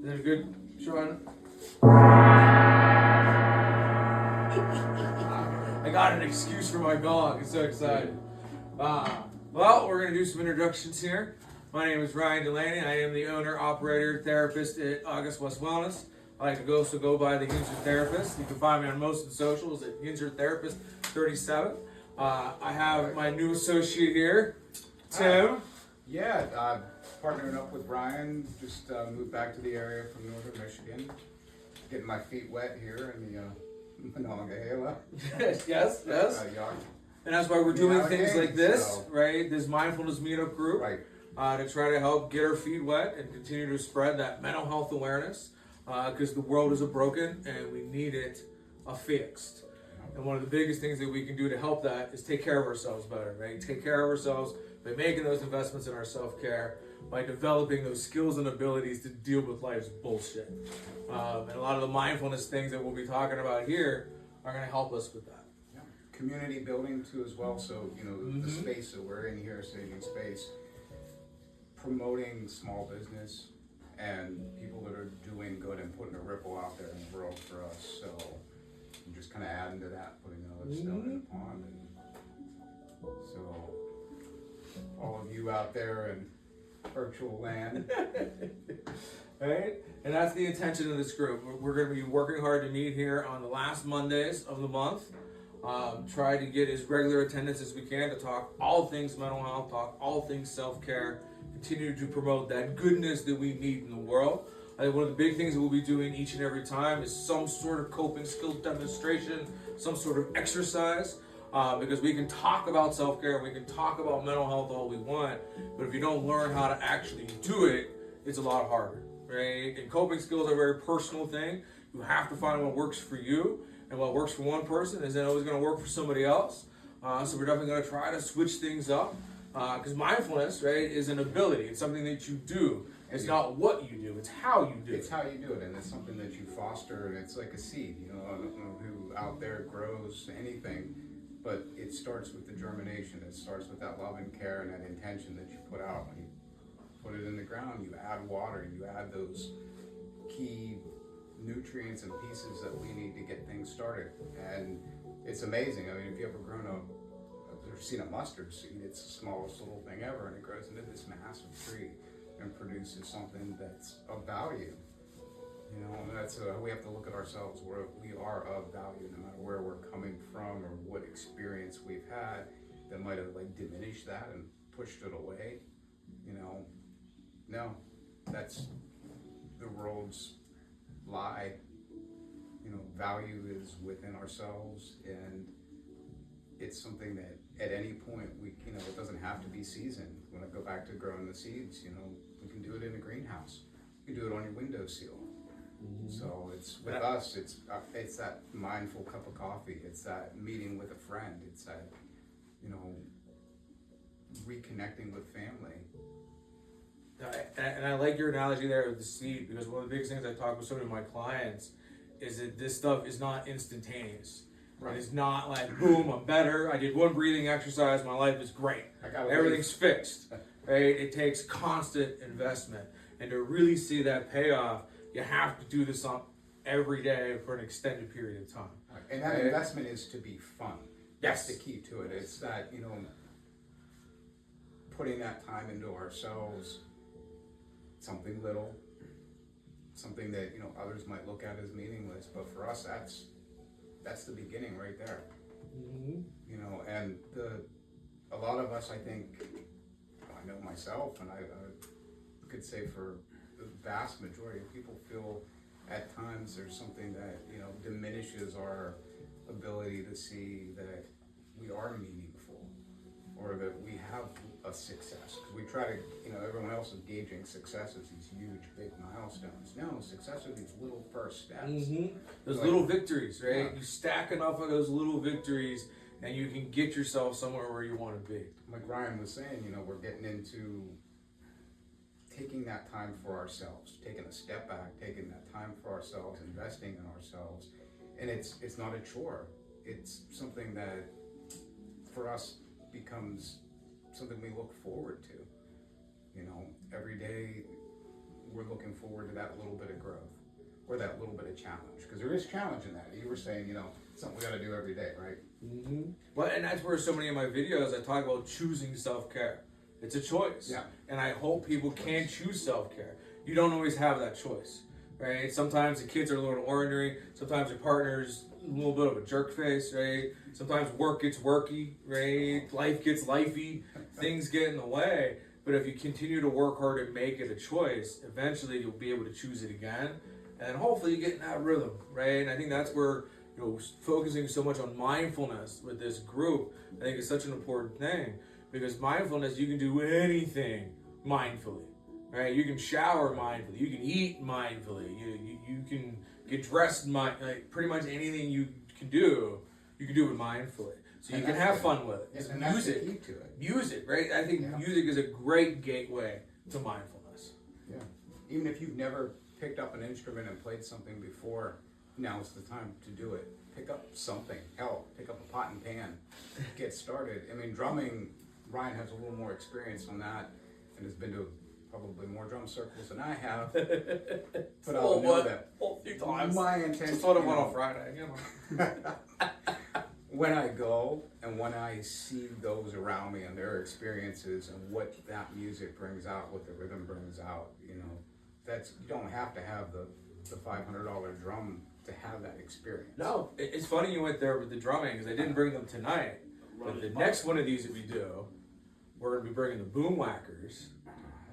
Is that a good shot? I got an excuse for my dog. I'm so excited. Well, we're going to do some introductions here. My name is Ryan Delaney. I am the owner, operator, therapist at August West Wellness. I like to also go by the Yinz Therapist. You can find me on most of the socials at Yinz Therapist 37. I have my new associate here, Tim. Yeah, partnering up with Ryan. Just moved back to the area from northern Michigan. Getting my feet wet here in the Monongahela. yes. And that's why we're doing things like this, right? This mindfulness meetup group, right? To try to help get our feet wet and continue to spread that mental health awareness, because the world is broken and we need it fixed. And one of the biggest things that we can do to help that is take care of ourselves better, right? Take care of ourselves by making those investments in our self-care, by developing those skills and abilities to deal with life's bullshit. And a lot of the mindfulness things that we'll be talking about here are going to help us with that. Yeah. Community building too as well. So, the space that we're in here, saving space, promoting small business and people that are doing good and putting a ripple out there in the world for us. So I'm just kind of adding to that, putting another stone in the pond. And so all of you out there in virtual land. Right? And that's the intention of this group. We're going to be working hard to meet here on the last Mondays of the month. Try to get as regular attendance as we can to talk all things mental health, talk all things self-care, continue to promote that goodness that we need in the world. I think one of the big things that we'll be doing each and every time is some sort of coping skill demonstration, some sort of exercise, because we can talk about self-care, we can talk about mental health all we want, but if you don't learn how to actually do it, it's a lot harder, right? And coping skills are a very personal thing. You have to find what works for you, and what works for one person isn't always going to work for somebody else. So we're definitely going to try to switch things up, because mindfulness, right, is an ability. It's something that you do. It's not what you do, it's how you do it. It's how you do it, and it's something that you foster, and it's like a seed. I don't know who out there grows anything, but it starts with the germination. It starts with that love and care and that intention that you put out. When you put it in the ground, you add water, you add those key nutrients and pieces that we need to get things started. And it's amazing. I mean, if you ever grown up or seen a mustard seed, it's the smallest little thing ever, and it grows into this massive tree and produces something that's of value. And that's we have to look at ourselves where we are of value, no matter where we're coming from or what experience we've had that might have diminished that and pushed it away. No, that's the world's lie. Value is within ourselves, and it's something that at any point it doesn't have to be seasoned. When I go back to growing the seeds, we can do it in a greenhouse. You can do it on your windowsill. So it's with us. It's that mindful cup of coffee. It's that meeting with a friend. It's that reconnecting with family. And I like your analogy there with the seed, because one of the biggest things I talk with some of my clients is that this stuff is not instantaneous. Right. It's not like, boom, I'm better. I did one breathing exercise. My life is great. Everything's fixed. Right? It takes constant investment. And to really see that payoff, you have to do this on every day for an extended period of time. Right. And that investment is to be fun. That's the key to it. It's that, putting that time into ourselves, something little, something that, others might look at as meaningless. But for us, that's the beginning right there. And a lot of us, I think, I know myself, and I could say for the vast majority of people, feel at times there's something that diminishes our ability to see that we are meaningful, or that we have a success. Because we try to, everyone else is gauging success as these huge, big milestones. No, success are these little first steps. Those little victories, right? Yeah. You stack enough of those little victories, and you can get yourself somewhere where you want to be. Like Ryan was saying, we're getting into taking that time for ourselves, taking a step back, taking that time for ourselves, investing in ourselves. And it's not a chore. It's something that for us becomes something we look forward to. Every day we're looking forward to that little bit of growth or that little bit of challenge, because there is challenge in that. You were saying, something we got to do every day, right? Mm-hmm. Well, and that's where so many of my videos I talk about choosing self-care. It's a choice. Yeah. And I hope people can choose self-care. You don't always have that choice, right? Sometimes the kids are a little ornery. Sometimes your partner's a little bit of a jerk face, right? Sometimes work gets worky, right? Life gets lifey. Things get in the way. But if you continue to work hard and make it a choice, eventually you'll be able to choose it again. And hopefully you get in that rhythm, right? And I think that's where, focusing so much on mindfulness with this group, I think is such an important thing. Because mindfulness, you can do anything mindfully, right? You can shower mindfully. You can eat mindfully. You can get dressed pretty much anything you can do it mindfully. So you can have fun with it. Yes, and that's the key to it. Music, right? I think music is a great gateway to mindfulness. Yeah. Even if you've never picked up an instrument and played something before, now is the time to do it. Pick up something. Hell, pick up a pot and pan. Get started. I mean, drumming, Ryan has a little more experience on that and has been to probably more drum circles than I have. But I'll know that my intention. Just thought of one on Friday, When I go and when I see those around me and their experiences and what that music brings out, what the rhythm brings out, you don't have to have the $500 drum to have that experience. No, it's funny you went there with the drumming because I didn't bring them tonight. But the next one of these that we do, we're going to be bringing the boom whackers,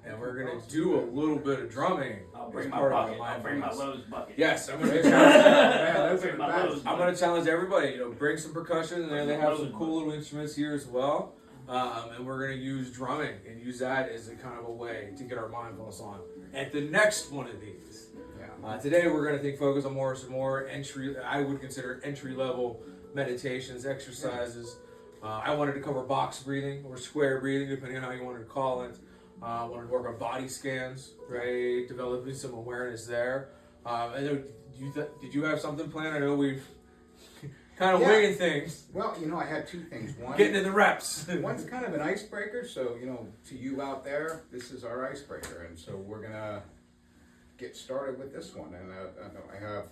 and we're going to do a little bit of drumming. I'll bring my bucket. I'll bring my Lowe's bucket. Yes, I'm going to challenge. Lowe's I'm going to challenge everybody. Bring some percussion, and they have some cool little instruments here as well. And we're going to use drumming and use that as a kind of a way to get our mindfulness on at the next one of these. Today we're going to focus on some more entry. I would consider entry level meditations, exercises. I wanted to cover box breathing or square breathing, depending on how you wanted to call it. I wanted to work on body scans, right? Developing some awareness there. I know, did you have something planned? I know we've kind of winging things. Well, I had two things. One, getting in the reps. One's kind of an icebreaker. So, to you out there, this is our icebreaker. And so we're going to get started with this one. And I have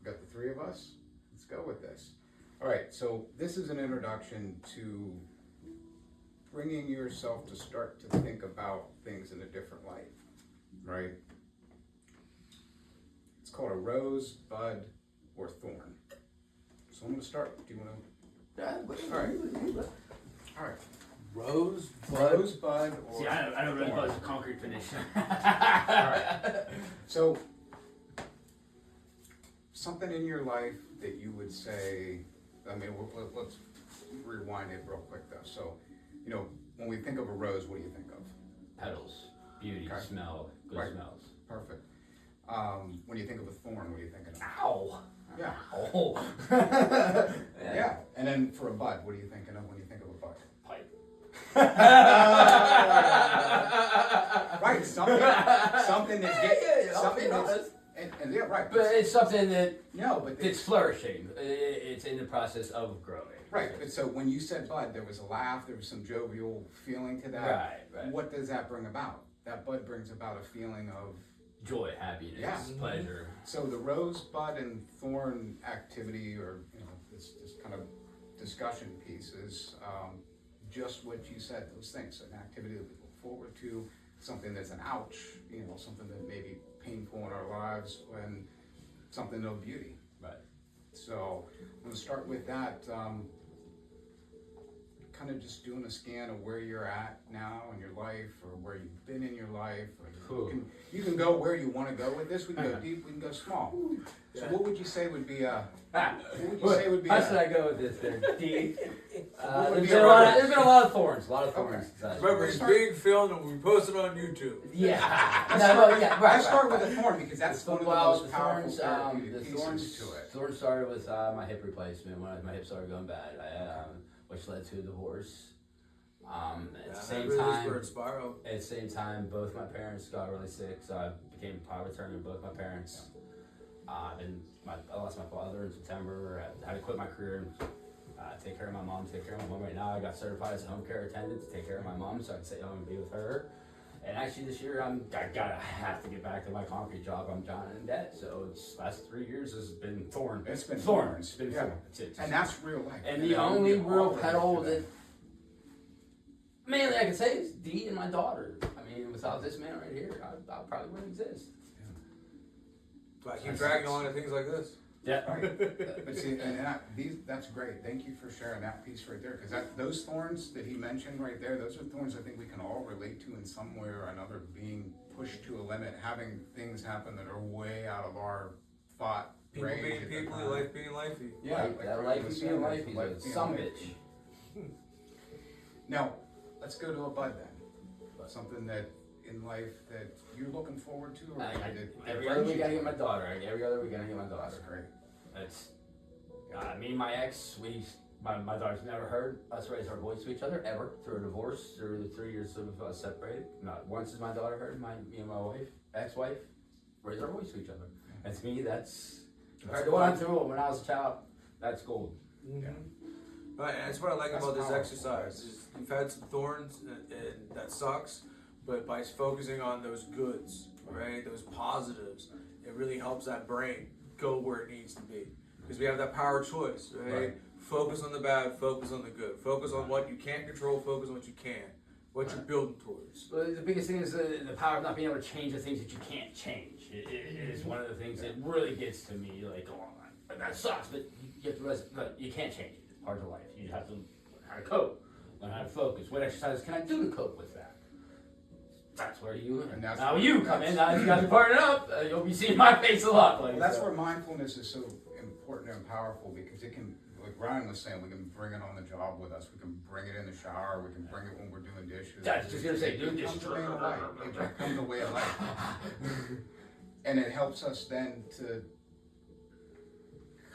got the three of us. Let's go with this. All right, so this is an introduction to bringing yourself to start to think about things in a different light, right? It's called a rose, bud, or thorn. So I'm going to start. Do you want to? All right. All right. Rose, bud, or See, I know rosebud is a concrete finish. All right. So something in your life that you would say, let's rewind it real quick though. So, when we think of a rose, what do you think of? Petals, beauty, Okay. smell, good smells. Perfect. When you think of a thorn, what are you thinking of? Ow! Yeah. Oh. Yeah. And then for a bud, what are you thinking of when you think of a bud? Pipe. Right. Something that's something that's and yeah, right. But it's something that but it's flourishing. It's in the process of growing. Right, but so when you said bud, there was a laugh, there was some jovial feeling to that. Right. What does that bring about? That bud brings about a feeling of Joy, happiness, pleasure. So the rose, bud, and thorn activity, or this kind of discussion piece is just what you said. Those things, an activity that we look forward to, something that's an ouch, something that may be painful in our lives, and something of beauty. Right. So I'm going to start with that. Kind of just doing a scan of where you're at now in your life, or where you've been in your life. You can go where you want to go with this. We can go deep. We can go small. So what would you say would be a? How should I go with this? There, deep. There's been a lot of thorns. Remember, it's being filmed and we post it on YouTube. Yeah. Let's start with the thorn because that's one of the most powerful the pieces to it. Thorns started with my hip replacement when my hip started going bad, which led to a divorce. At the same time, both my parents got really sick, so I became power of attorney with both my parents. I lost my father in September. I had to quit my career and take care of my mom. Right now, I got certified as a home care attendant to take care of my mom, so I can stay home and be with her. And actually this year I have to get back to my concrete job. I'm down in debt, so it's last 3 years has been thorn. It's been thorns. It's been yeah. thorn. And that's real life. And the only real pedal that mainly I can say is Dee and my daughter. I mean, without this man right here, I probably wouldn't exist. But I keep dragging on to things like this. Yeah. Right. But see, and that's great. Thank you for sharing that piece right there, because those thorns that he mentioned right there, those are thorns I think we can all relate to in some way or another. Being pushed to a limit, having things happen that are way out of our thought People range. being people, life being lifey. Yeah, Like that life is being life. He's a some bitch. Now, let's go to a bud then. Something that in life that you're looking forward to, or Every other week I get my daughter. Every other week I get my daughter. That's great. It's me and my ex. My daughter's never heard us raise our voice to each other ever through a divorce, through the 3 years of separated. Not once has my daughter heard me and my wife, ex-wife, raise our voice to each other. And to me, that's compared to what I went through when I was a child. That's gold. Yeah. Right, and that's what I like That's about this powerful. exercise. Is you've had some thorns, and that sucks. But by focusing on those goods, right, those positives, it really helps that brain go where it needs to be. Because we have that power of choice, right? Focus on the bad, focus on the good. Focus on what you can't control, focus on what you can. What you're building towards. Well, the biggest thing is the power of not being able to change the things that you can't change. It is one of the things that really gets to me. Like, oh, that sucks, but you have to but you can't change it. It's part of life. You have to learn how to cope, learn how to focus. What exercises can I do to cope with that? That's where you learn. Now you come in. Now you guys are partnered up. You'll be seeing my face a lot. Well, that's where mindfulness is so important and powerful, because it can, like Ryan was saying, we can bring it on the job with us. We can bring it in the shower. We can bring it when we're doing dishes. That's just gonna say, do It dishes. becomes a way of life. It becomes a way of life. And it helps us then to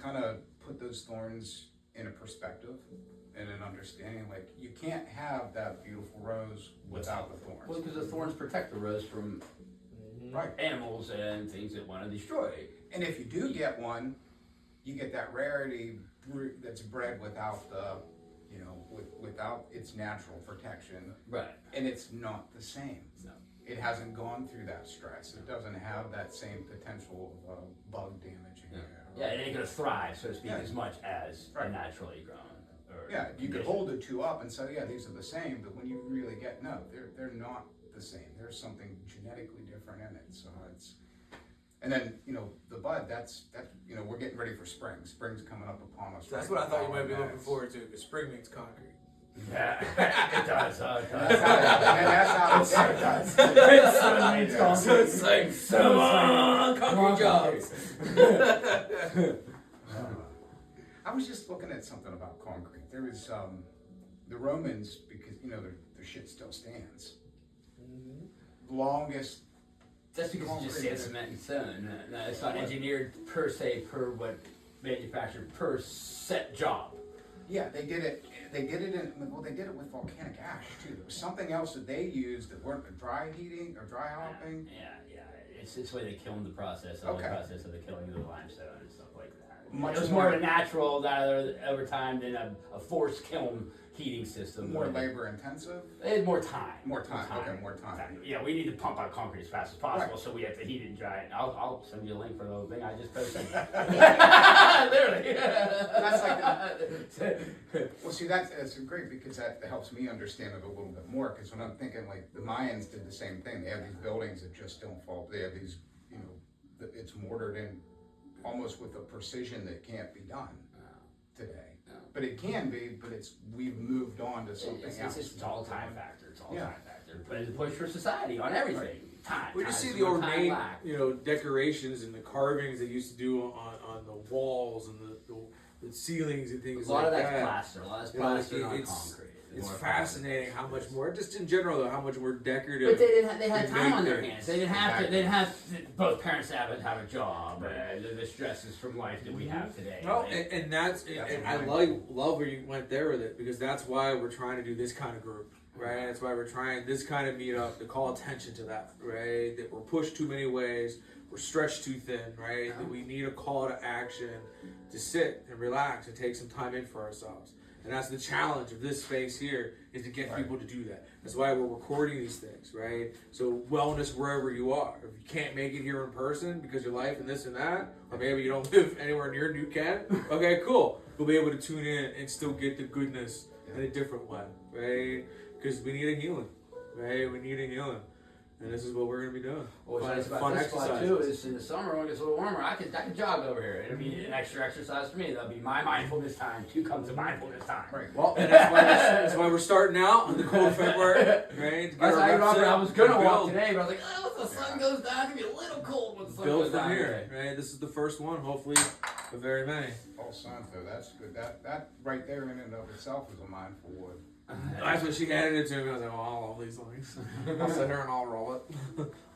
kind of put those thorns in a perspective and an understanding. Like, you can't have that beautiful rose without the thorns. Well, because the thorns protect the rose from Right. animals and things that want to destroy it. And if you do get one, you get that rarity that's bred without the, without its natural protection. Right. And it's not the same. No. It hasn't gone through that stress. It doesn't have that same potential of bug damaging it. Yeah, it ain't gonna thrive, so to speak, Yeah. as much as a Right. naturally grown. Or Yeah, you could conditioned. hold the two up and say, yeah, these are the same, but when you really get, no, they're not the same. There's something genetically different in it. So it's, and then, the bud, that's we're getting ready for spring. Spring's coming up upon us. That's right what I thought you now, might be and looking forward to, because spring means concrete. Yeah, it does. That's how It does. It's So many times. So it's like, come on, concrete jobs. I was just looking at something about concrete. There was the Romans, because their shit still stands. Longest. That's because you just say cement and stone. No, it's not engineered per se, per what manufactured, per set job. Yeah, they did it. They did it with volcanic ash too. There was something else that they used that weren't dry heating or dry hopping. Yeah. It's the way they kiln the process, the process of the killing of the limestone and stuff like that. Much it was more of a natural that over time than a forced kiln heating system. More labor intensive. It had more time. More time. Okay, more time. Exactly. Yeah, we need to pump out concrete as fast as possible, so we have to heat it and dry it. I'll send you a link for the thing I just posted. Literally. That's like well, see, that's great, because that helps me understand it a little bit more. Because when I'm thinking, like, the Mayans did the same thing. They have these buildings that just don't fall. They have these, it's mortared in almost with a precision that can't be done today. But it can be, but we've moved on to something else. It's all time factor. It's all time factor. But it's a push for society on everything. Right. Time. We just time see is the what time ornate, lack. decorations and the carvings they used to do on the walls and the ceilings and things A lot like of that's that. plaster. A lot of that's plaster, not concrete. It's more fascinating how much more, just in general though, how much more decorative. But they had time on their things. hands. They didn't have both parents have a job and the stresses from life that we have today. No, and I love where you went there with it, because that's why we're trying to do this kind of group, right? That's why we're trying this kind of meetup to call attention to that, right? That we're pushed too many ways, we're stretched too thin, right? That we need a call to action to sit and relax and take some time in for ourselves. And that's the challenge of this space here, is to get people to do that. That's why we're recording these things, right? So wellness wherever you are. If you can't make it here in person because your life and this and that, or maybe you don't live anywhere near New Kent, okay, cool. We'll be able to tune in and still get the goodness in a different way, right? Because we need a healing, right? We need a healing. And this is what we're going to be doing. What's nice about this spot too is in the summer when it gets a little warmer, I can jog over here. It'll be an extra exercise for me. That'll be my mindfulness time to come to mindfulness time. Right. Well, and that's why we're starting out on the cold February, right? I was going to walk today, but I was like, oh, if the sun goes down, it's going to be a little cold when the sun goes down. Here, right? This is the first one, hopefully, of very many. Oh, Santo, that's good. That right there in and of itself is a mindful wood. That's what she handed it to me. I was like, oh, I love these things. I'll sit here and I'll roll it.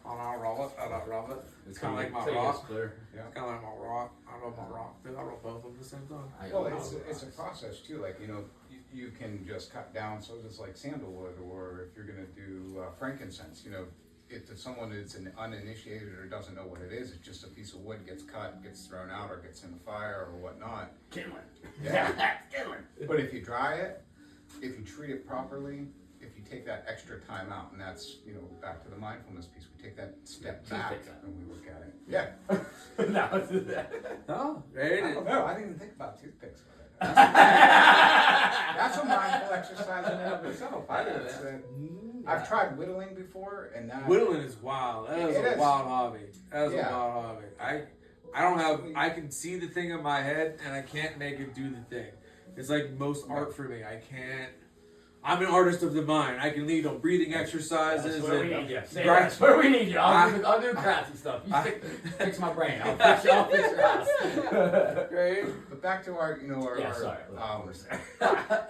I'll roll it. I'll roll it. It's kind of like my rock. Yeah. It's kind of like my rock. I roll my rock. I roll both of them at the same time. Well, it's a process too. Like, you know, you can just cut down. So it's like sandalwood, or if you're going to do frankincense, you know, if someone is uninitiated or doesn't know what it is, it's just a piece of wood gets cut, gets thrown out, or gets in the fire or whatnot. Kindling. Yeah. Kindling. But if you dry it, if you treat it properly, if you take that extra time out, and that's, you know, back to the mindfulness piece, we take that step back and we look at it. Yeah. No, right? I don't know. I didn't even think about toothpicks with it. That's a mindful exercise in and of itself. I've tried whittling before, and that Whittling is wild. That is a wild hobby. That is a wild hobby. I don't have. I can see the thing in my head, and I can't make it do the thing. It's like most art for me. I can't. I'm an artist of the mind. I can lead on breathing exercises. That's where we need you. That's where we need you. I'll do crafty stuff. You fix my brain. I'll fix your house. Great. But back to our, you know,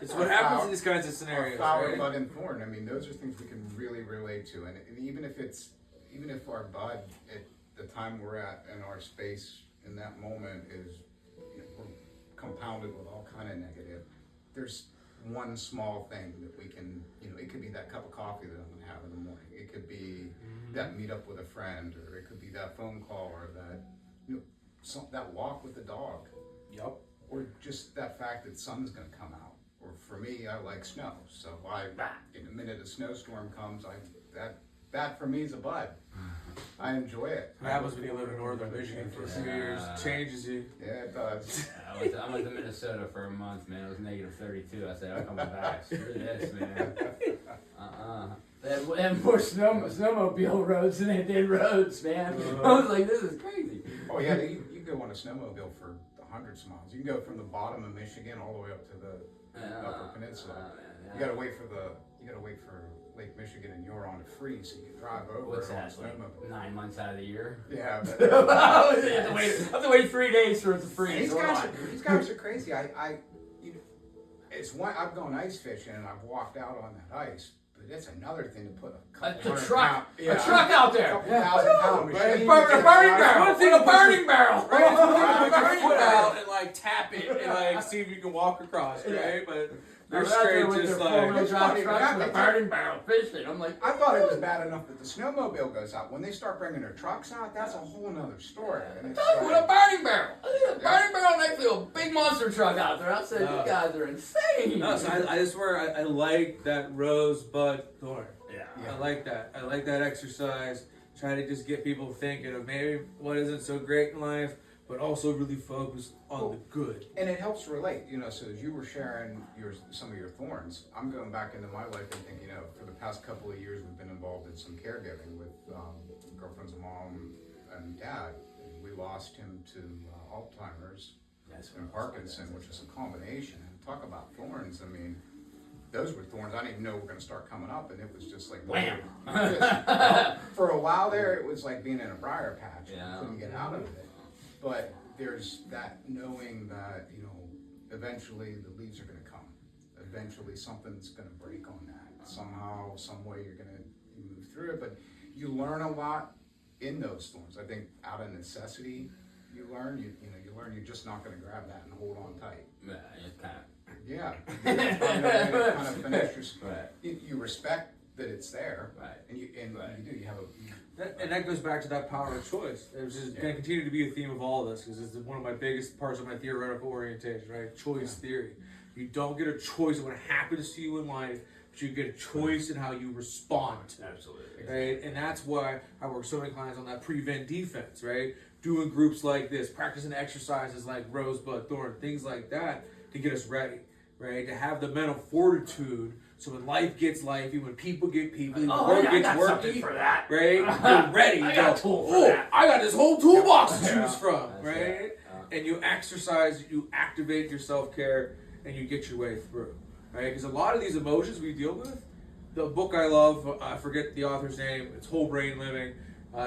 it's what happens in these kinds of scenarios. Flower, bud, and thorn. I mean, those are things we can really relate to, and even if our bud at the time we're at in our space in that moment is, you know, we're compounded with all kind of negative. There's one small thing that we can, you know, it could be that cup of coffee that I'm going to have in the morning. It could be that meetup with a friend, or it could be that phone call, or that, you know, that walk with the dog. Yep. Or just that fact that sun's going to come out. Or for me, I like snow, so in a minute a snowstorm comes, that for me is a bud. I enjoy it. What happens when you live in northern Michigan for a few years? Changes you. Yeah, it does. I went to Minnesota for a month, man. It was negative 32. I said, I'm coming back. Screw this, man. They had more snowmobile roads than they did roads, man. I was like, this is crazy. Oh yeah, you go on a snowmobile for hundreds of miles. You can go from the bottom of Michigan all the way up to the Upper Peninsula. You gotta wait for Lake Michigan and Huron to freeze, so you can drive over. What's on that? a snowmobile. 9 months out of the year. Yeah. But, I have to wait 3 days for it to freeze. These guys are crazy. It's one. I've gone ice fishing and I've walked out on that ice. But it's another thing to put a truck out there. A couple 1,000-pound machine. A burning barrel. One thing, a burning barrel. Right? Put your foot out and like tap it and like see if you can walk across, right? But they're straight just like a burning barrel fishing. I'm like, I thought it was bad enough that the snowmobile goes out. When they start bringing their trucks out, that's a whole nother story. With a burning barrel. A burning barrel next to a big monster truck out there. I said, you guys are insane. No, so I swear I like that rosebud thorn. Yeah. I like that. I like that exercise. Try to just get people thinking of maybe what isn't so great in life, but also really focus on the good. And it helps relate, you know, so as you were sharing some of your thorns, I'm going back into my life and thinking, you know, for the past couple of years we've been involved in some caregiving with girlfriend's mom and dad. And we lost him to Alzheimer's and Parkinson, which is a combination. And talk about thorns, I mean, those were thorns. I didn't even know were going to start coming up, and it was just like wham. For a while there, it was like being in a briar patch. Yeah. You couldn't get out of it. But there's that knowing that, you know, eventually the leaves are going to come. Eventually something's going to break on that. Somehow, some way you're going to move through it. But you learn a lot in those thorns. I think out of necessity, you learn. You learn you're just not going to grab that and hold on tight. Yeah, it's kind of. Yeah. Kind of finish your, right. You respect that it's there. Right. And you do. You have a. And that goes back to that power of choice. It's just going to continue to be a theme of all of this because it's one of my biggest parts of my theoretical orientation, right? Choice theory. You don't get a choice in what happens to you in life, but you get a choice in how you respond. Absolutely. Right? And that's why I work so many clients on that prevent defense, right? Doing groups like this, practicing exercises like rosebud thorn, things like that to get us ready, right? To have the mental fortitude so when life gets lifey, when people get people, when work gets worky, for that. right? You're ready. I got a tool for that. I got this whole toolbox to choose from, That's right? it. And you exercise, you activate your self-care, and you get your way through, right? Because a lot of these emotions we deal with, the book I love, I forget the author's name, it's Whole Brain Living.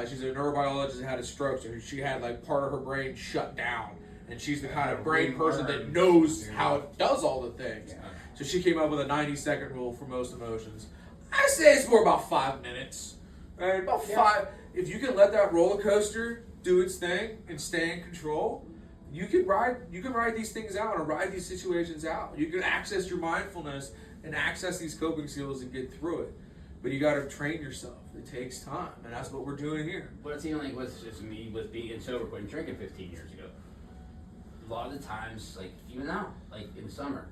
She's a neurobiologist that had a stroke, so she had like part of her brain shut down. And she's the kind of brain person that knows how it does all the things. So she came up with a 90-second rule for most emotions. I say it's more about 5 minutes, right? About 5. If you can let that roller coaster do its thing and stay in control, you can ride these things out or ride these situations out. You can access your mindfulness and access these coping skills and get through it. But you got to train yourself. It takes time, and that's what we're doing here. But it's even like with just me with being sober, quitting drinking 15 years ago. A lot of the times, like even now, like in the summer,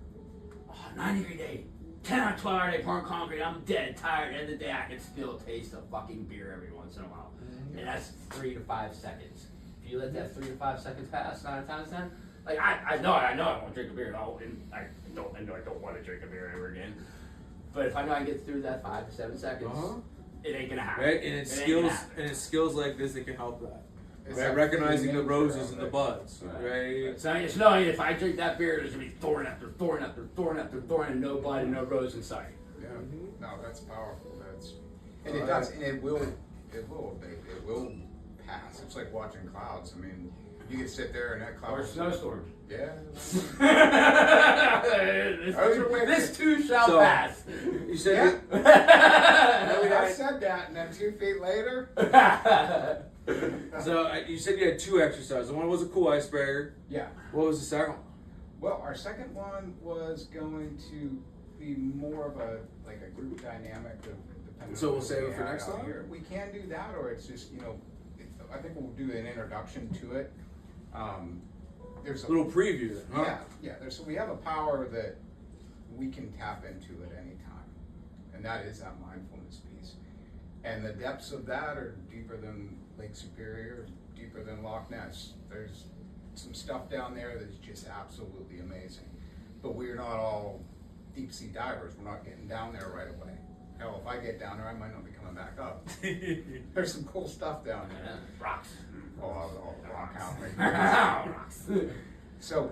90-degree day, 10 or 12 hour day pouring concrete, I'm dead tired. End of the day, I can still taste a fucking beer every once in a while, and that's 3 to 5 seconds. If you let that 3 to 5 seconds pass 9 times 10, like I know I won't drink a beer at all, and I don't want to drink a beer ever again. But if I know I get through that 5 to 7 seconds, it ain't gonna happen. Right, and it's skills like this that can help that. Right? Recognizing the roses and the buds, right? So it's knowing if I drink that beer, there's gonna be thorn after thorn after thorn after thorn, and no bud and no rose in sight. Yeah, no, that's powerful. And it does, and it will abate. It will pass. It's like watching clouds. I mean, you can sit there and that cloud. Or snowstorms. Yeah. this too shall pass. You said I said that, and then 2 feet later. So you said you had 2 exercises. One was a cool icebreaker. Yeah. What was the second one? Well, our second one was going to be more of a group dynamic of So we'll save it for next time? Here. We can do that, or it's just, I think we'll do an introduction to it. There's a little preview then, huh? Yeah. We have a power that we can tap into at any time, and that is that mindfulness piece. And the depths of that are deeper than Lake Superior, deeper than Loch Ness. There's some stuff down there that's just absolutely amazing. But we're not all deep sea divers. We're not getting down there right away. Hell, if I get down there, I might not be coming back up. There's some cool stuff down there. Rocks. Oh, I'll rock out right Rocks. So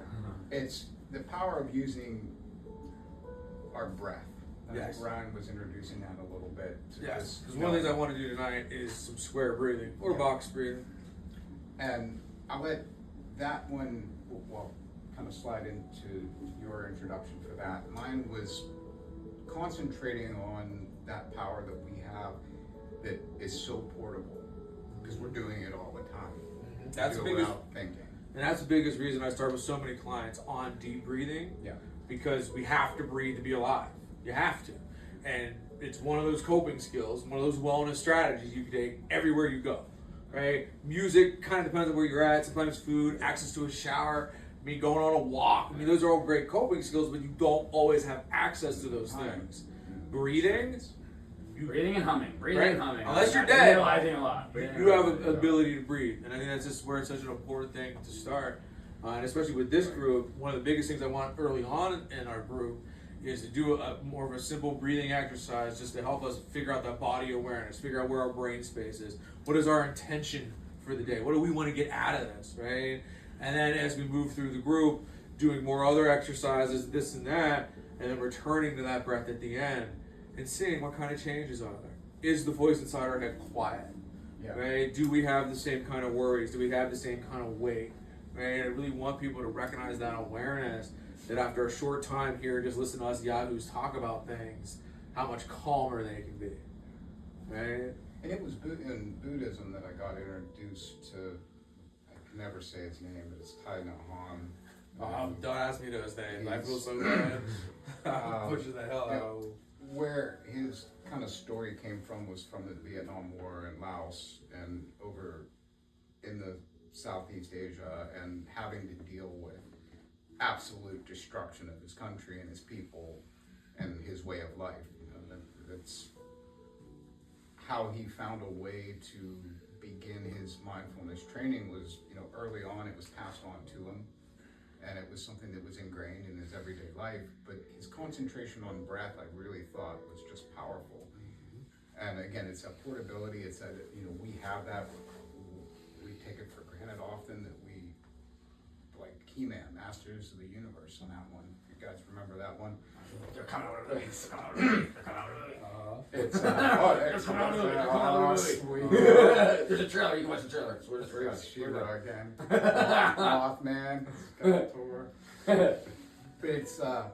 it's the power of using our breath. I think Ryan was introducing that a little bit. Yes, because one of the things I want to do tonight is some square breathing or box breathing. And I'll let that one, kind of slide into your introduction for that. Mine was concentrating on that power that we have that is so portable because we're doing it all the time. That's the biggest thinking. And that's the biggest reason I start with so many clients on deep breathing. Yeah. Because we have to breathe to be alive. You have to. And it's one of those coping skills, one of those wellness strategies you can take everywhere you go. Right? Music kind of depends on where you're at. Sometimes food, access to a shower, going on a walk. Those are all great coping skills, but you don't always have access to those things. Breathing. Breathing and humming. Breathing and humming. Unless you're dead. Realizing a lot. You have an ability to breathe. And I think that's just where it's such an important thing to start. And especially with this group, one of the biggest things I want early on in our group is to do more of a simple breathing exercise just to help us figure out that body awareness, figure out where our brain space is. What is our intention for the day? What do we want to get out of this, right? And then as we move through the group, doing more other exercises, this and that, and then returning to that breath at the end and seeing what kind of changes are there. Is the voice inside our head quiet? Yeah. Right? Do we have the same kind of worries? Do we have the same kind of weight? Right? I really want people to recognize that awareness that after a short time here, just listen to us yahoos talk about things, how much calmer they can be. Right? And it was in Buddhism that I got introduced to, I can never say his name, but it's Tai Han. Don't ask me those names. I feel so bad. Pushing the hell out. Where his kind of story came from was from the Vietnam War in Laos and over in the Southeast Asia, and having to deal with absolute destruction of his country and his people and his way of life. You know, that's how he found a way to begin his mindfulness training was, you know, early on it was passed on to him, and it was something that was ingrained in his everyday life, but his concentration on breath I really thought was just powerful. And again, it's that portability, it's that, you know, we have that, we take it for granted often that we, like He-Man, Masters of the Universe on that one. You guys remember that one? They're coming out of the movie. They're coming out of the movie. They're coming out of the movie. It's They're coming out of the movie. They're coming out of the sweet. movie. There's a trailer. You can watch the trailer. So we're just It's real. She-Ra again. Mothman, Skeletor. But it's the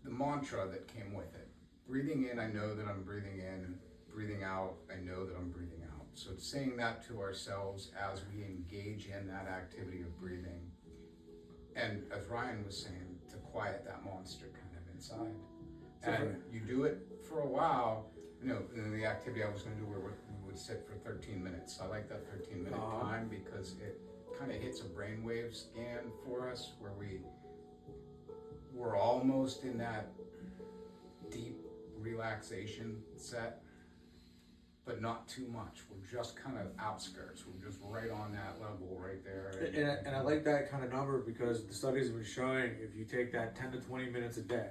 mantra that came with it. Breathing in, I know that I'm breathing in. Breathing out, I know that I'm breathing out. So it's saying that to ourselves as we engage in that activity of breathing. And as Ryan was saying, to quiet that monster kind of inside. And you do it for a while, you know, in the activity I was going to do where we would sit for 13 minutes. I like that 13-minute time because it kind of hits a brainwave scan for us where we're almost in that deep relaxation set, but not too much. We're just kind of outskirts. We're just right on that level right there. And I like that kind of number because the studies have been showing if you take that 10 to 20 minutes a day,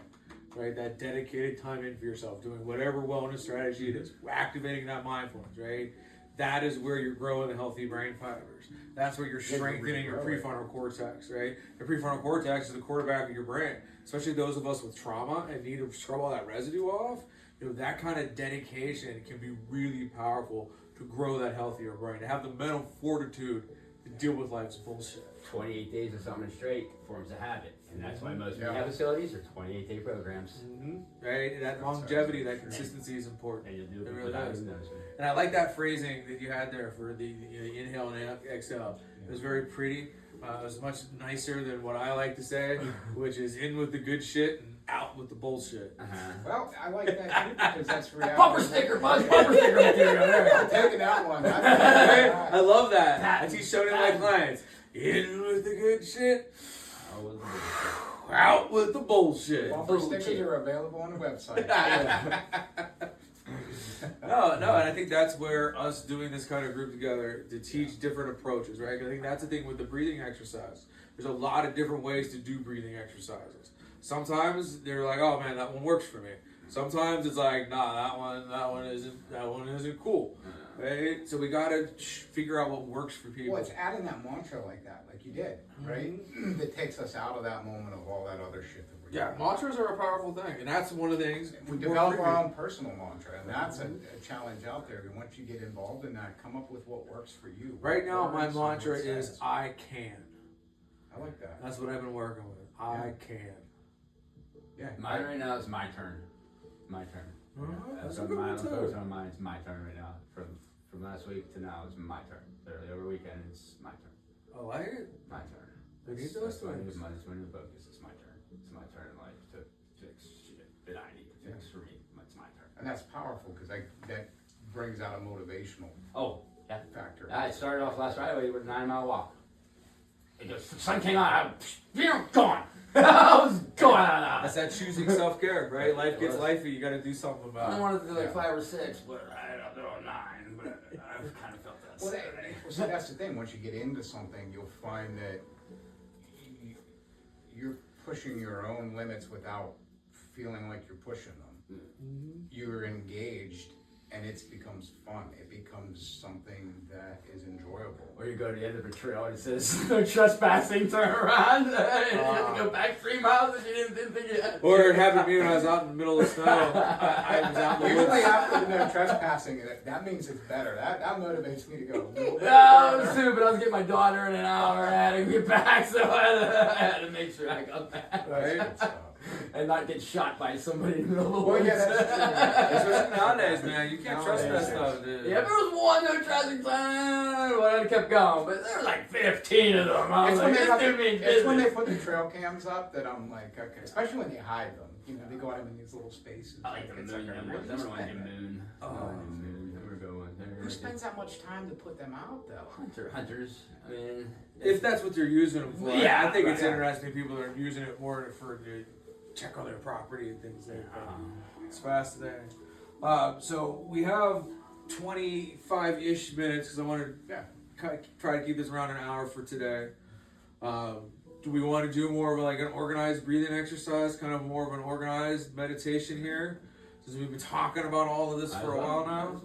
right, that dedicated time in for yourself, doing whatever wellness strategy it is, activating that mindfulness, right, that is where you're growing the healthy brain fibers. That's where you're strengthening your prefrontal cortex, right? The prefrontal cortex is the quarterback of your brain, especially those of us with trauma and need to scrub all that residue off. You know, that kind of dedication can be really powerful to grow that healthier brain, to have the mental fortitude to deal with life's bullshit. 28 days of something straight forms a habit. And that's why most rehab facilities are 28-day programs. Right? That longevity, that consistency is important. And you'll do it really without is. even noticing. And I like that phrasing that you had there for the inhale and exhale. It was very pretty. It was much nicer than what I like to say, which is in with the good shit and out with the bullshit. Well, I like that too because that's reality. Bumper sticker, Buzz, bumper sticker material. There we go. I'm taking that one. I love that. I teach showing my clients. In with the good shit. Out with the bullshit. Bumper stickers are available on the website. No, and I think that's where us doing this kind of group together to teach different approaches, right? I think that's the thing with the breathing exercise. There's a lot of different ways to do breathing exercises. Sometimes they're like, oh man, that one works for me. Sometimes it's like, nah, that one isn't cool, right? So we gotta figure out what works for people. Well, it's adding that mantra like that, like you did, right? That takes us out of that moment of all that other shit that we're doing. Mantras are a powerful thing, and that's one of the things. We develop our own personal mantra, and that's a challenge out there. And once you get involved in that, come up with what works for you. Right now, my mantra is I can. I like that. That's what I've been working with. I can. Yeah. Mine right now is my turn. My turn. That's So a good I'm one too. focused on mine. It's my turn right now. From last week to now, it's my turn. Literally over weekend, it's my turn. I like it. My turn. We need those That's my things. new focus. It's my turn. It's my turn in life to fix shit that I need to fix for me. It's my turn. And that's powerful because that brings out a motivational factor. I started off last Friday with a 9-mile walk. The sun came out. Gone. I was gone. That's that choosing self-care, right? Life gets lifey. You got to do something about it. I wanted to do like 5 or 6, but I don't know 9. But I've kind of felt that. Well, so that's the thing. Once you get into something, you'll find that you're pushing your own limits without feeling like you're pushing them. You're engaged, and it becomes fun. It becomes something that is enjoyable. Or you go to the end of a trail and it says no trespassing, turn around, and you have to go back 3 miles and you didn't think you had. Or it happened to me when I was out in the middle of snow. I was out in the Usually woods. after the no trespassing, that means it's better. That motivates me to go. No, it was stupid. I was getting my daughter in an hour and I had to get back, so I had to make sure I got back. Right? And not get shot by somebody in the middle of the Well, woods. yeah, that's true. Especially nowadays, man. You can't trust that stuff, dude. Yeah, if there was one no traffic sign, well, I'd have kept going. But there were like 15 of them. I was like, this dude means It's when they business. put the trail cams up that I'm like, okay. Especially when they hide them. You know, they go out in these little spaces. I like the It's moon. like a Remember respect. when the moon? Oh. The moon. They were going. Who spends that much time to put them out though? Hunters. I mean, If that's what they're using them for, Yeah, I think it's right. interesting. People are using it more for to check on their property and things like that. It's fascinating. So we have 25-ish minutes because I want to try to keep this around an hour for today. Do we want to do more of like an organized breathing exercise, kind of more of an organized meditation here? Since we've been talking about all of this for a while now.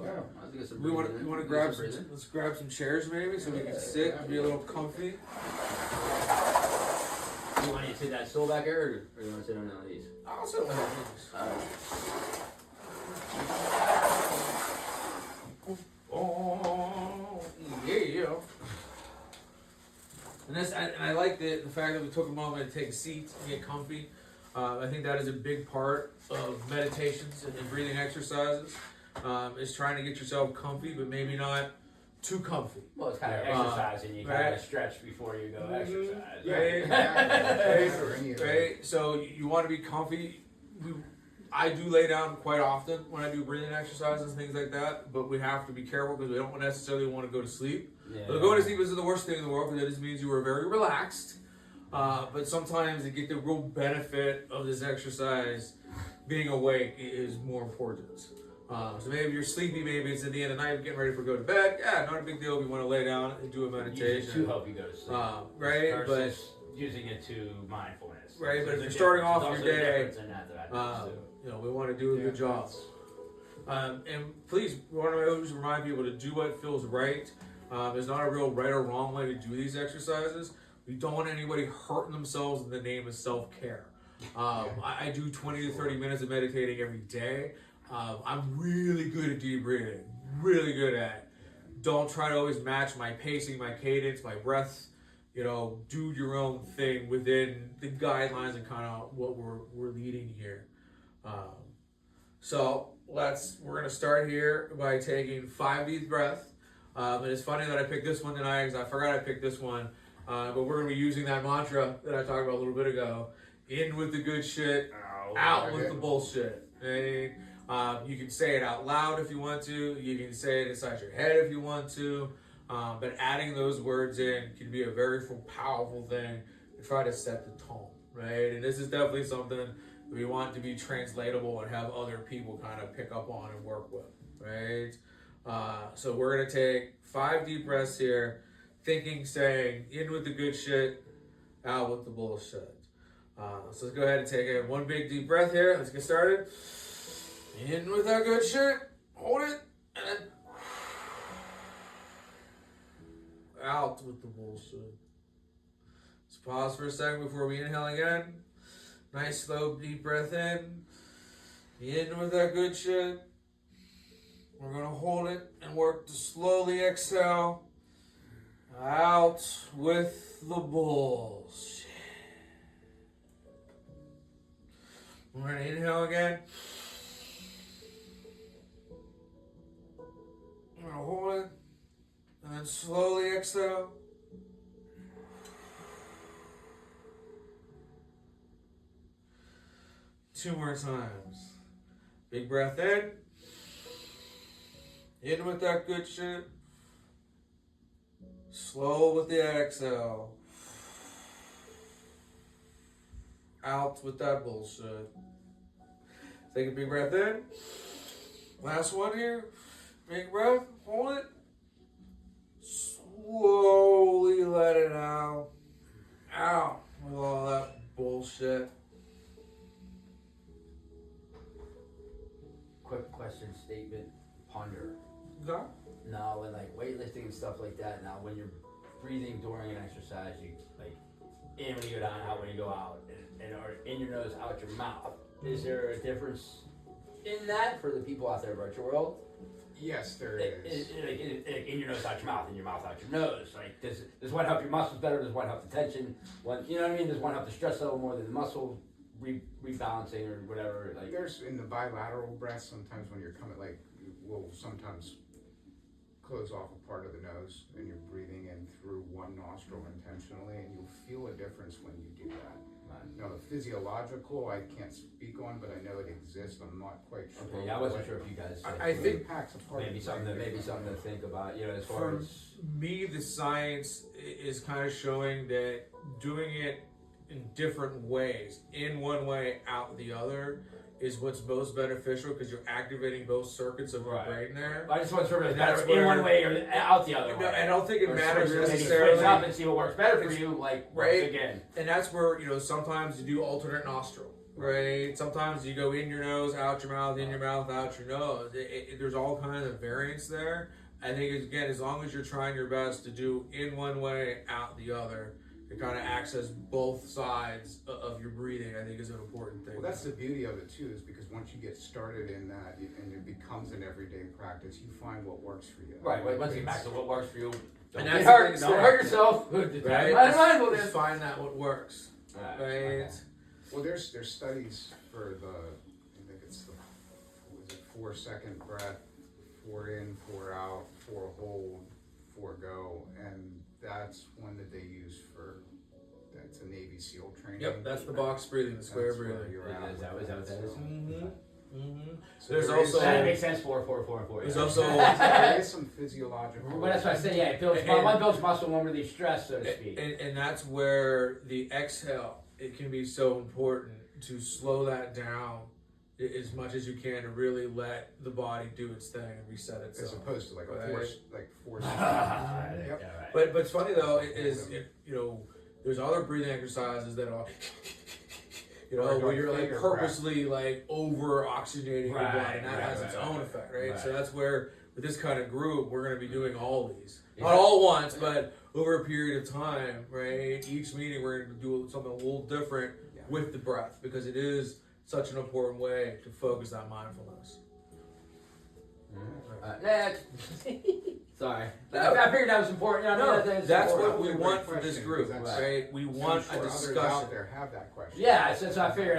We want to grab some. Let's grab some chairs maybe so we can sit and be a little comfy. You want to sit that stool back here, or you want to sit on one of these? I'll sit on one of these. Oh yeah. And I like the fact that we took a moment to take a seat and get comfy. I think that is a big part of meditations and breathing exercises. Is trying to get yourself comfy, but maybe not too comfy. Well, it's kind of exercising. You kind of stretch before you go exercise. Right. So you want to be comfy. I do lay down quite often when I do breathing exercises and things like that, but we have to be careful because we don't necessarily want to go to sleep. Yeah. But going to sleep isn't the worst thing in the world because it just means you were very relaxed. But sometimes to get the real benefit of this exercise, being awake is more important. So maybe if you're sleepy, maybe it's at the end of the night, getting ready for go to bed. Yeah, not a big deal if you want to lay down and do a meditation. To help you go to sleep. Right, but using it to mindfulness. Right, but if you're starting off your day, we we want to do a good job. And please, we want to always remind people to do what feels right. There's not a real right or wrong way to do these exercises. We don't want anybody hurting themselves in the name of self-care. I do 20 to 30 minutes of meditating every day. I'm really good at deep breathing, really good at it. Don't try to always match my pacing, my cadence, my breaths. Do your own thing within the guidelines and kind of what we're leading here. So we're gonna start here by taking 5 deep breaths. And it's funny that I picked this one tonight because I forgot I picked this one. But we're gonna be using that mantra that I talked about a little bit ago. In with the good shit, out with the bullshit. Right? You can say it out loud if you want to. You can say it inside your head if you want to. But adding those words in can be a very powerful thing to try to set the tone, right? And this is definitely something we want to be translatable and have other people kind of pick up on and work with, right? So we're gonna take 5 deep breaths here, saying in with the good shit, out with the bullshit. So let's go ahead and take one big deep breath here. Let's get started. In with that good shit, hold it, and then out with the bullshit. Let's pause for a second before we inhale again. Nice slow deep breath in with that good shit. We're gonna hold it and work to slowly exhale. Out with the bullshit. We're gonna inhale again. We're gonna hold it and then slowly exhale. Two more times. Big breath in. In with that good shit. Slow with the exhale. Out with that bullshit. Take a big breath in. Last one here. Big breath. Hold it. Slowly let it out. Out with all that bullshit. Quick question, statement, ponder. Okay. Now, with like weightlifting and stuff like that, now when you're breathing during an exercise, you like in when you go down, out when you go out, and or in your nose, out your mouth. Is there a difference in that for the people out there in the virtual world? Yes, there is. In your nose, out your mouth, in your mouth, out your nose. Like, does one help your muscles better? Does one help the tension? You know what I mean? Does one help the stress level more than the muscle rebalancing or whatever? Like, there's in the bilateral breath, sometimes when you're coming, we'll sometimes close off a part of the nose and you're breathing in through one nostril intentionally, and you'll feel a difference when you do that. You know, the physiological, I can't speak on, but I know it exists. I'm not quite sure. Okay, yeah, I wasn't sure if you guys. I think impacts a part maybe of something the brain. to think about. You know, as far for as me, the science is kind of showing that doing it in different ways, in one way, out the other, is what's most beneficial because you're activating both circuits of your Right. brain there. I just want to sort of And that's better in one where- way or out the other No, way. I don't think it Or matters sort of maybe necessarily. switch up and see what works better for you. Like Right. once again. And that's where, you know, sometimes you do alternate nostril, right? Sometimes you go in your nose, out your mouth, in your mouth, out your nose. There's all kinds of variants there. I think, again, as long as you're trying your best to do in one way, out the other, to kind of access both sides of your breathing, I think is an important thing. Well, that's the beauty of it too, is because once you get started in that and it becomes an everyday practice, you find what works for you. Right. Once you get back to what works for you. Don't And get that's hurt. the Don't thing, hurt yourself. Right? Mindfulness. Just find out what works. Right? Okay. Well, there's studies for I think it's the, what was it, 4-second breath, 4 in, 4 out, 4 hold, 4 go, and that's one that they use that's a Navy SEAL training. Yep, that's the box breathing, the square That's where breathing. you're Is at that what that is? Mm-hmm. Mm-hmm. So There's there is- also- That makes sense. 4, 4, 4, 4. There's yeah. also there is some physiological. Well, that's what I said. Yeah, it builds. And- One builds muscle, one relieves stress, so to speak. and that's where the exhale, it can be so important to slow that down as much as you can to really let the body do its thing and reset As itself. opposed to like a Right. force. Yeah, Yep. right. But it's funny though, you know, there's other breathing exercises that are, you know, where you're like purposely like over oxygenating your blood, and that has its own effect, right? So that's where with this kind of group, we're going to be doing all these, not all once, but over a period of time, right? Each meeting we're going to do something a little different with the breath because it is such an important way to focus on mindfulness. Next. Sorry. I figured that was important. You know, That's important. what we want from this question, group, because that's- right? We want I'm a sure others discussion. out there have that question. Yeah, so I figured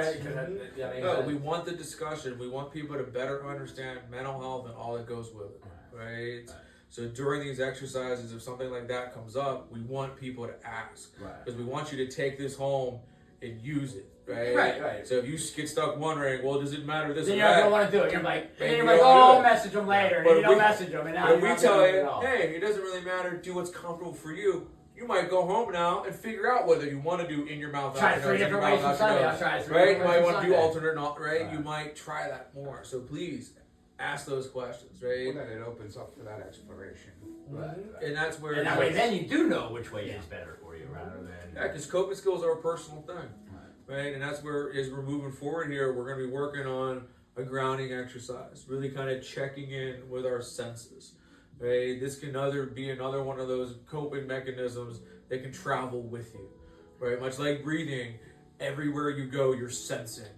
No, we want the discussion. We want people to better understand mental health and all that goes with it, right? So during these exercises, if something like that comes up, we want people to ask because we want you to take this home and use it, right? Right. So if you get stuck wondering, well, does it matter this Then or you're not that? gonna want to do it. You're like, Maybe oh, you don't do I'll it. message them later, and But you don't message them, and now But you're we not tell gonna do it you, at all. hey, it doesn't really matter. Do what's comfortable for you. You might go home now and figure out whether you want to do in your mouth. Try out your 3 nose, in different your ways mouth, from out your Sunday. nose. I'll try 3 Right? You different might ways want from to do Sunday. alternate, not right? Right. You might try that more. So please ask those questions, right? Well, then it opens up for that exploration. Right. And that's where. And that way, then you do know which way is better for you, rather than. Yeah, because coping skills are a personal thing, right? And that's where, as we're moving forward here, we're going to be working on a grounding exercise, really kind of checking in with our senses, right? This can be another one of those coping mechanisms that can travel with you, right? Much like breathing, everywhere you go, you're sensing,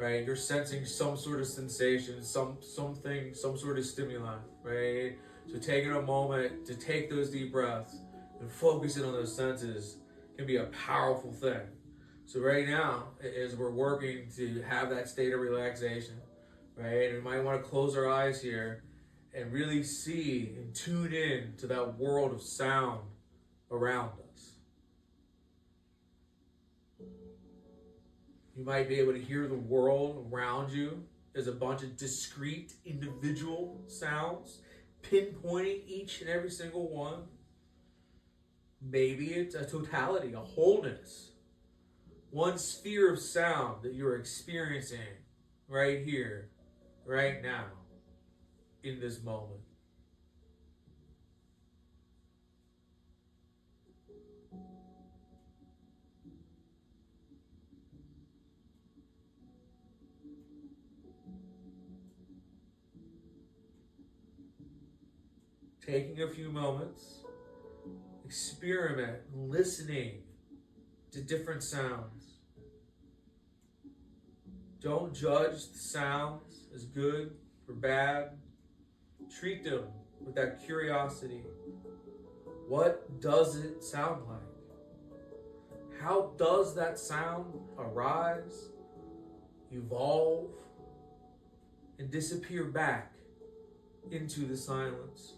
right? You're sensing some sort of sensation, something, some sort of stimuli, right? So taking a moment to take those deep breaths and focusing on those senses can be a powerful thing. So right now, as we're working to have that state of relaxation, right, and we might want to close our eyes here and really see and tune in to that world of sound around us. You might be able to hear the world around you as a bunch of discrete individual sounds, pinpointing each and every single one. Maybe it's a totality, a wholeness. One sphere of sound that you're experiencing right here, right now, in this moment. Taking a few moments, experiment listening to different sounds. Don't judge the sounds as good or bad. Treat them with that curiosity. What does it sound like? How does that sound arise, evolve, and disappear back into the silence?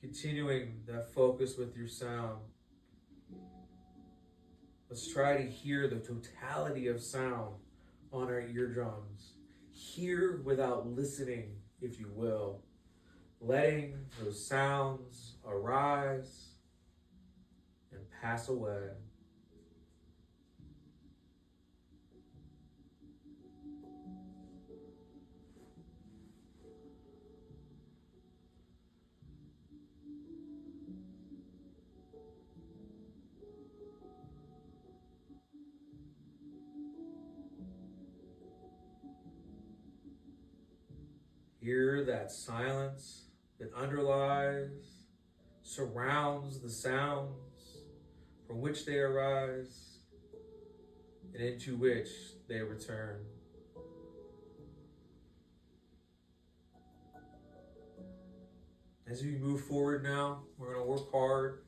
Continuing that focus with your sound. Let's try to hear the totality of sound on our eardrums. Hear without listening, if you will. Letting those sounds arise and pass away. Hear that silence that underlies, surrounds the sounds from which they arise and into which they return. As we move forward now, we're going to work hard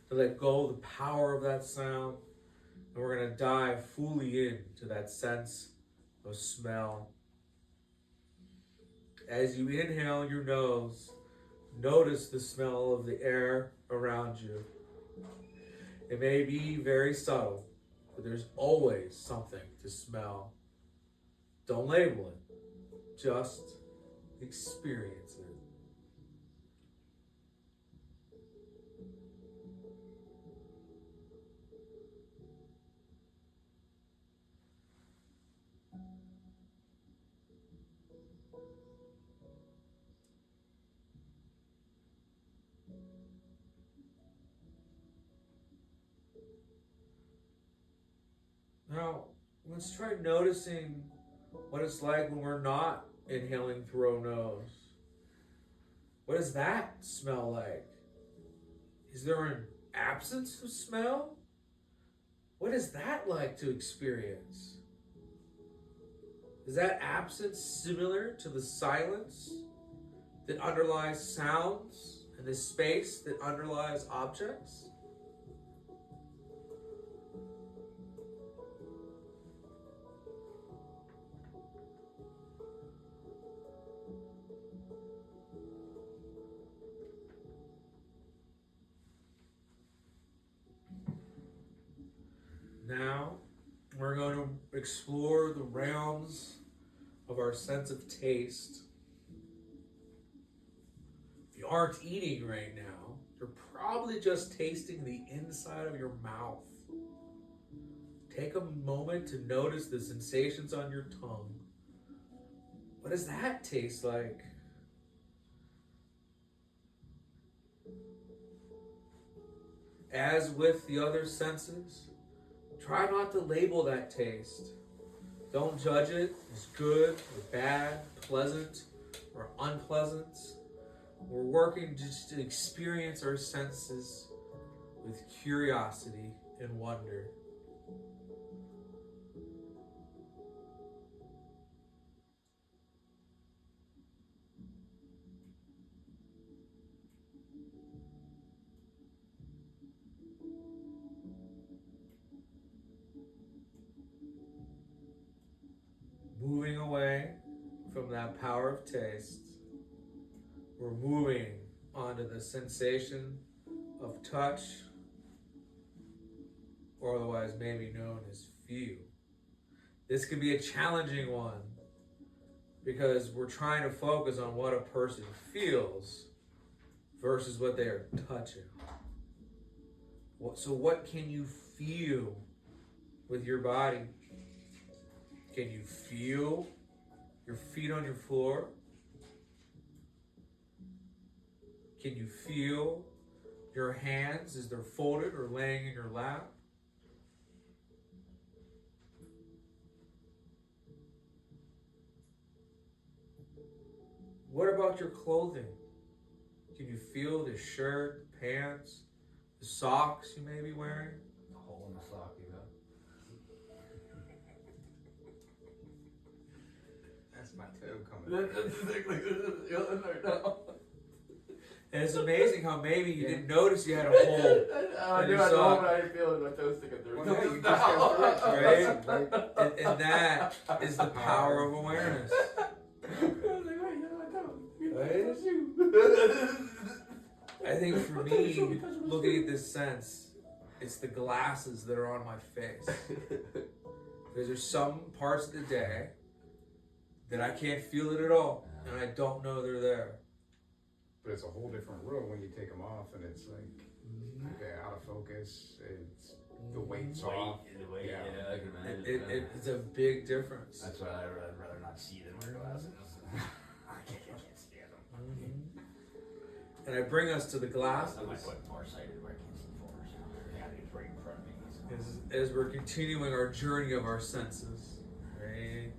to let go of the power of that sound, and we're going to dive fully into that sense of smell. As you inhale your nose, notice the smell of the air around you. It may be very subtle, but there's always something to smell. Don't label it, just experience it. Now, let's try noticing what it's like when we're not inhaling through our nose. What does that smell like? Is there an absence of smell? What is that like to experience? Is that absence similar to the silence that underlies sounds and the space that underlies objects? Now, we're going to explore the realms of our sense of taste. If you aren't eating right now, you're probably just tasting the inside of your mouth. Take a moment to notice the sensations on your tongue. What does that taste like? As with the other senses, try not to label that taste. Don't judge it as good or bad, pleasant or unpleasant. We're working just to experience our senses with curiosity and wonder. Moving away from that power of taste, we're moving onto the sensation of touch, or otherwise maybe known as feel. This can be a challenging one because we're trying to focus on what a person feels versus what they are touching. So what can you feel with your body? Can you feel your feet on your floor? Can you feel your hands as they're folded or laying in your lap? What about your clothing? Can you feel the shirt, the pants, the socks you may be wearing? A hole in the sock, you know. That's my toe coming. And it's amazing how maybe you didn't notice you had a hole. I knew I know, but I didn't feel it. My toes sticking through. Well, no, you just have to Right? And that is the power of awareness. I was like, wait, no, I don't. at you. I think for me, looking at this sense, it's the glasses that are on my face. Because there's some parts of the day that I can't feel it at all, and I don't know they're there. But it's a whole different world when you take them off, and it's like, okay, out of focus. It's the weight's off. The weight, yeah, I can imagine. It's a big difference. That's why I'd rather not see than wear glasses. I can't stand them. And I bring us to the glasses. I might put farsighted where I can't see forward. Yeah, it's right in front of me. As we're continuing our journey of our senses, right?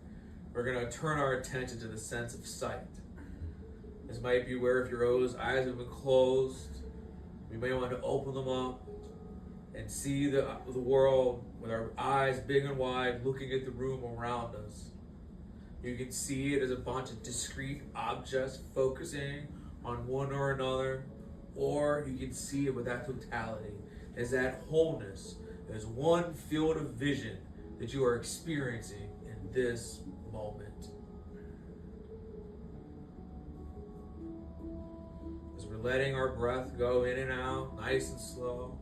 We're going to turn our attention to the sense of sight. This might be where if your eyes have been closed, we may want to open them up and see the world with our eyes big and wide, looking at the room around us. You can see it as a bunch of discrete objects focusing on one or another, or you can see it with that totality, as that wholeness, as one field of vision that you are experiencing in this moment. As we're letting our breath go in and out, nice and slow,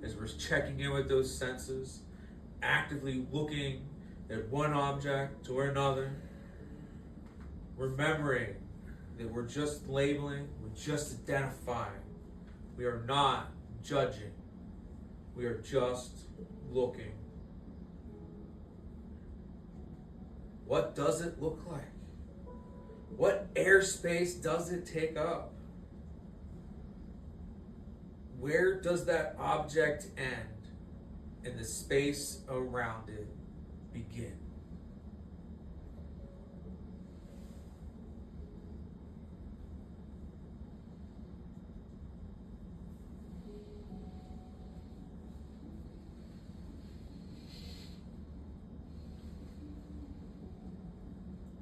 as we're checking in with those senses, actively looking at one object or another, remembering that we're just labeling, we're just identifying. We are not judging. We are just looking. What does it look like? What airspace does it take up? Where does that object end and the space around it begin?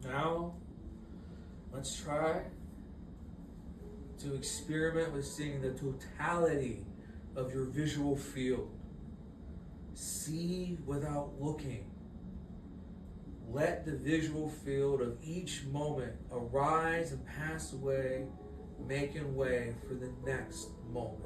Now, let's try to experiment with seeing the totality of your visual field. See without looking. Let the visual field of each moment arise and pass away, making way for the next moment.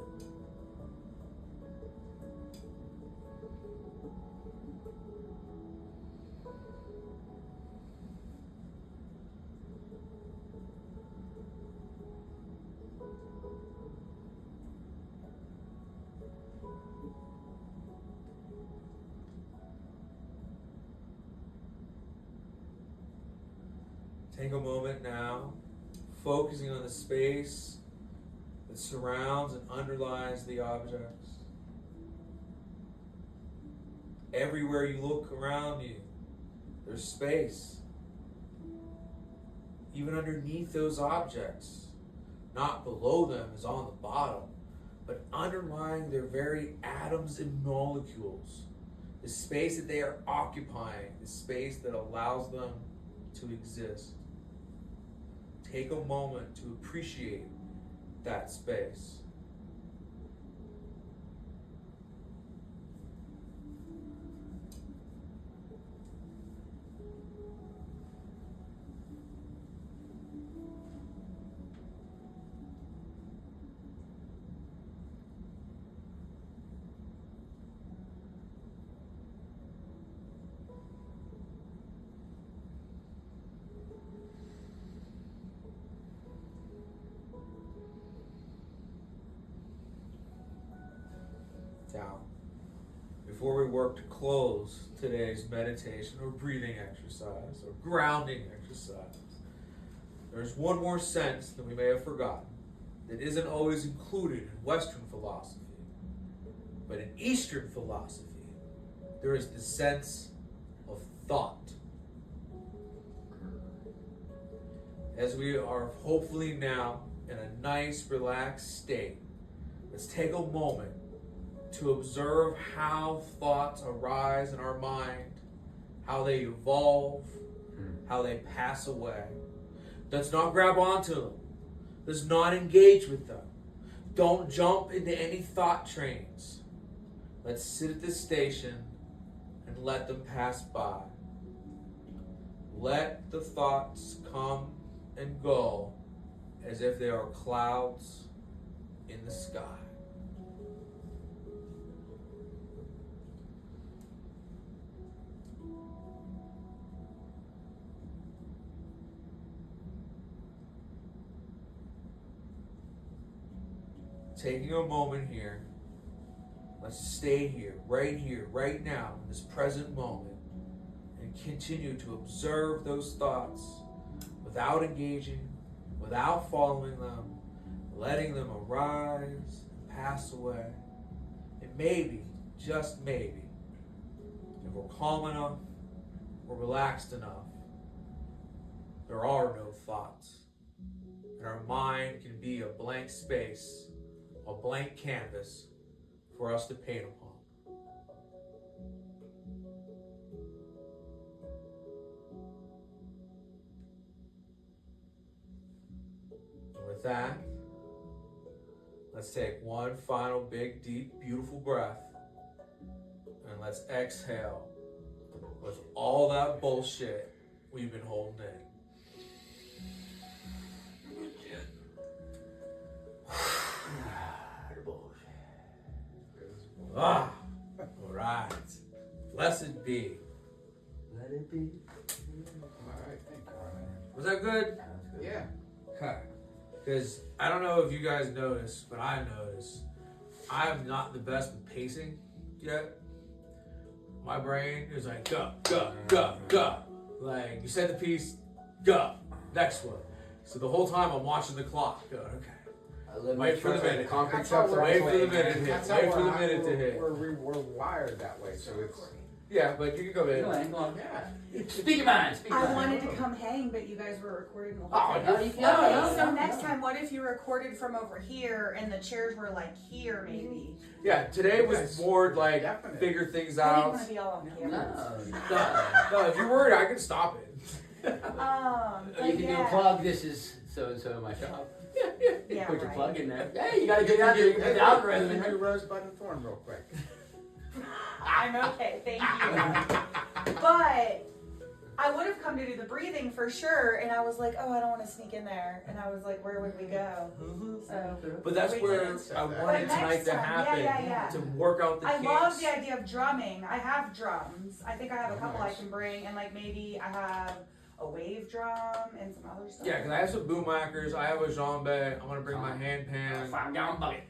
Take a moment now, focusing on the space that surrounds and underlies the objects. Everywhere you look around you, there's space. Even underneath those objects, not below them as on the bottom, but underlying their very atoms and molecules. The space that they are occupying, the space that allows them to exist. Take a moment to appreciate that space. Now, before we work to close today's meditation or breathing exercise or grounding exercise, there's one more sense that we may have forgotten that isn't always included in Western philosophy. But in Eastern philosophy, there is the sense of thought. As we are hopefully now in a nice, relaxed state, let's take a moment to observe how thoughts arise in our mind, how they evolve, how they pass away. Let's not grab onto them. Let's not engage with them. Don't jump into any thought trains. Let's sit at this station and let them pass by. Let the thoughts come and go as if they are clouds in the sky. Taking a moment here, let's stay here, right now, in this present moment, and continue to observe those thoughts without engaging, without following them, letting them arise and pass away. And maybe, just maybe, if we're calm enough, we're relaxed enough, there are no thoughts. And our mind can be a blank space, a blank canvas for us to paint upon. And with that, let's take one final big, deep, beautiful breath, and let's exhale with all that bullshit we've been holding in. Ah, all right. Blessed be. Let it be. Alright, thank you. Was that good? Yeah. Okay. Because I don't know if you guys noticed, but I noticed I am not the best with pacing yet. My brain is like, go, go, go, go. Like, you said the piece, go. Next one. So the whole time I'm watching the clock, going, okay. Wait for the minute. That's how we're Wait for the playing. minute to hit. That's how Wait for the we're- minute to hit. We're wired that way, so it's. Yeah, but you can go in. Go on. Yeah. Speak your mind. Speak your I mind. wanted to come hang, but you guys were recording the whole Oh, thing. no, you Okay, can't. so next time, what if you recorded from over here and the chairs were like here, maybe? Yeah, today was Yes. more like Definitely. figure things I didn't out. want to be all on camera. No. No, if you're worried, I can stop it. You But can do a yeah. plug. This is so and so my shop. Yeah, Put your right. plug in there. Hey, you gotta get out there. You put the algorithm in Hey, there. Rosebud and Thorn real quick. I'm okay, thank you. But I would have come to do the breathing for sure, and I was like, oh, I don't want to sneak in there. And I was like, where would we go? So But that's we where did. I But wanted tonight next to time, happen, yeah. to work out the I kinks. love the idea of drumming. I have drums. I think I have a Oh, couple nice. I can bring, and like maybe I have a wave drum and some other stuff. Yeah, because I have some boom whackers, I have a djembe, I'm gonna bring my hand pan. 5 gallon bucket.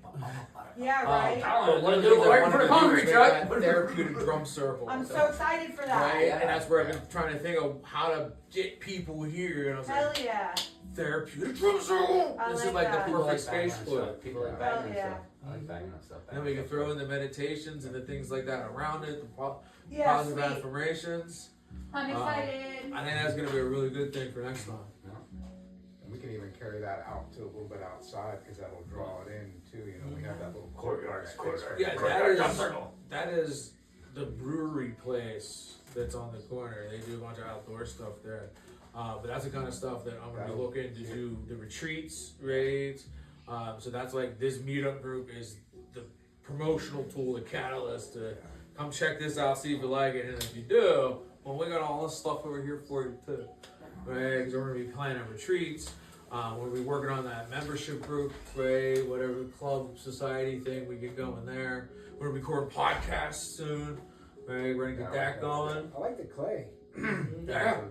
Yeah, right. But One of the do things it I right want for to the do is concrete make truck. that therapeutic drum circle. I'm so excited for that. Right? Yeah. And that's where I've been trying to think of how to get people here. And I was Hell like, yeah. therapeutic drum circle! I This like is like that. the People like perfect banging space on for stuff. it. People like Hell banging on yeah. stuff. I like banging on stuff. And then we can throw in the meditations and the things like that around it, the Yeah, positive sweet. affirmations. I'm excited. I think that's going to be a really good thing for next time. And we can even carry that out to a little bit outside because that'll draw it in too. You know, we have that little courtyard space. right Yeah, there. that is the brewery place that's on the corner. They do a bunch of outdoor stuff there. But that's the kind of stuff that I'm going to be looking to do the retreats, raids. So that's like this meetup group is the promotional tool, the catalyst to come check this out, see if you like it. And if you do, well, we got all this stuff over here for you too. Right? Because we're going to be planning retreats. We'll be working on that membership group, right? Whatever club, society thing we get going there. We're going to be recording podcasts soon, right? We're going to get that going. I like the clay. Yeah.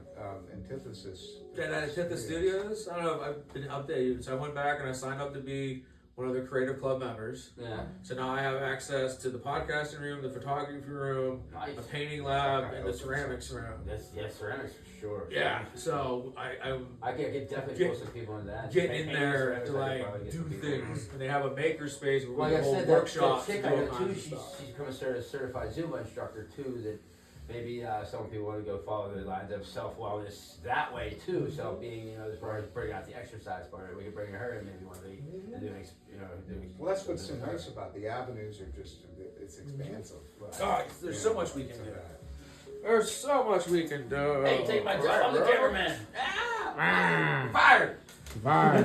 Antithesis. Yeah, that hit the studios. I don't know if I've been updated. So I went back and I signed up to be one of the Creative Club members. Yeah. So now I have access to the podcasting room, the photography room, Nice. the painting lab, and the ceramics room. Yes, ceramics for sure. Yeah, so I can get definitely Get- pull some people in that. get in Painting there ceramics, to I could probably like get do some people. things, and they have a maker space where Like we I hold said, workshops, that chick do I all know kinds too, of she's stuff. become a certified Zumba instructor too. That maybe some people want to go follow the lines of self wellness that way too. So being as far as bringing out the exercise part, we could bring her in maybe one week and do Well, that's what's so nice about the avenues are just it's expansive. God, there's so much we can do. There's so much we can do. Hey, take my job, I'm the Right, cameraman. right. Fired. Bye.